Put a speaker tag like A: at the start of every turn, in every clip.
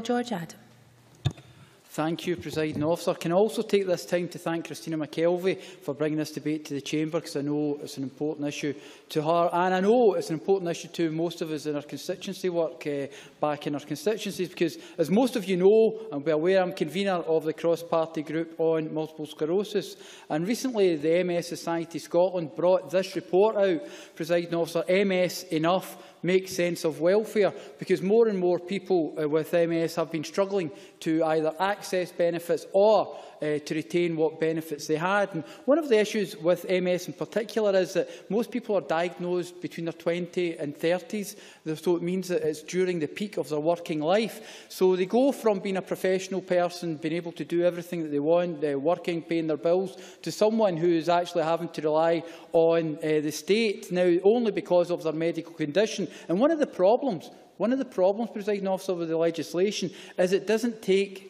A: George Adam.
B: Thank you, Presiding Officer. Can I also take this time to thank Christina McKelvey for bringing this debate to the Chamber, because I know it's an important issue to her, and I know it's an important issue to most of us in our constituency work back in our constituencies, because, as most of you know and be aware, I'm convener of the cross-party group on multiple sclerosis. And recently, the MS Society Scotland brought this report out, Presiding Officer, MS Enough, make sense of welfare, because more and more people with MS have been struggling to either access benefits or to retain what benefits they had. And one of the issues with MS in particular is that most people are diagnosed between their 20s and 30s, so it means that it's during the peak of their working life. So they go from being a professional person, being able to do everything that they want, working, paying their bills, to someone who is actually having to rely on the state, now only because of their medical condition. And one of the problems, Presiding Officer, with the legislation is it doesn't take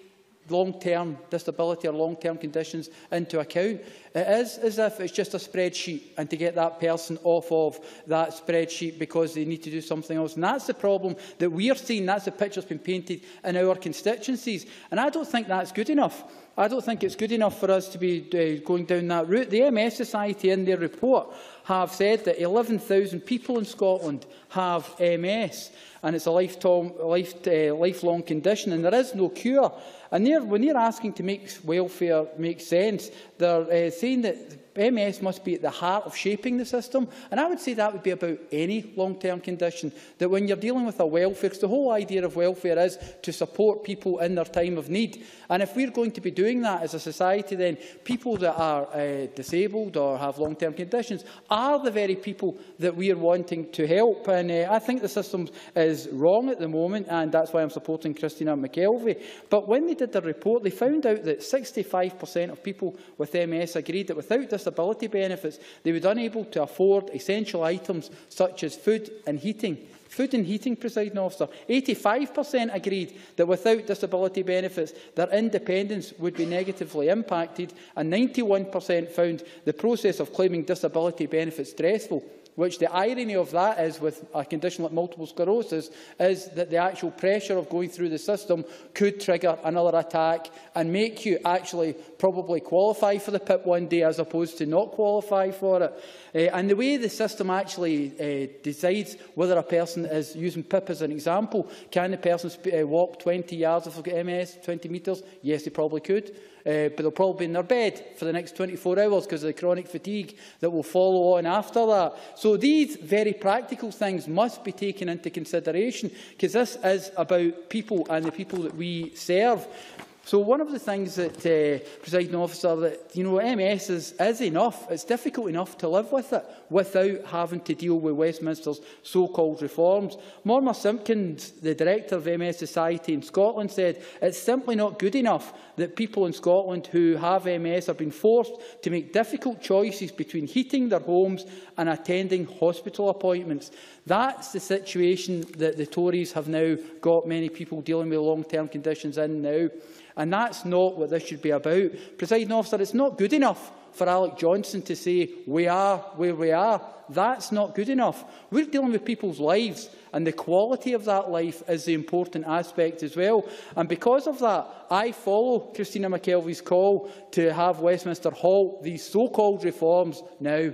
B: long-term disability or long-term conditions into account. It is as if it's just a spreadsheet, and to get that person off of that spreadsheet because they need to do something else. And that's the problem that we are seeing. That's the picture that's been painted in our constituencies. And I don't think that's good enough. I don't think it's good enough for us to be going down that route. The MS Society, in their report, have said that 11,000 people in Scotland have MS, and it's a lifelong condition, and there is no cure. And when they're asking to make welfare make sense, they're saying that MS must be at the heart of shaping the system. And I would say that would be about any long-term condition, that when you're dealing with a welfare, because the whole idea of welfare is to support people in their time of need. And if we're going to be doing that as a society, then people that are disabled or have long-term conditions are the very people that we are wanting to help. And I think the system is wrong at the moment, and that's why I'm supporting Christina McKelvey. But when they did the report, they found out that 65% of people with MS agreed that without disability benefits, they would be unable to afford essential items such as food and heating. Food and heating, Presiding Officer. 85% agreed that without disability benefits, their independence would be negatively impacted, and 91% found the process of claiming disability benefits stressful. Which the irony of that is, with a condition like multiple sclerosis, is that the actual pressure of going through the system could trigger another attack and make you actually probably qualify for the PIP one day as opposed to not qualify for it. And the way the system actually decides whether a person is using PIP as an example, can the person walk 20 yards if they've got MS, 20 metres? Yes, they probably could. But they'll probably be in their bed for the next 24 hours because of the chronic fatigue that will follow on after that. So these very practical things must be taken into consideration, because this is about people and the people that we serve. So one of the things that, Presiding Officer, that MS is enough. It's difficult enough to live with it without having to deal with Westminster's so-called reforms. Morma Simpkins, the director of MS Society in Scotland, said it's simply not good enough that people in Scotland who have MS are being forced to make difficult choices between heating their homes and attending hospital appointments. That's the situation that the Tories have now got many people dealing with long-term conditions in now. And that's not what this should be about. Presiding Officer, it's not good enough for Alec Johnson to say we are where we are. That's not good enough. We're dealing with people's lives, and the quality of that life is the important aspect as well. And because of that, I follow Christina McKelvey's call to have Westminster halt these so-called reforms now.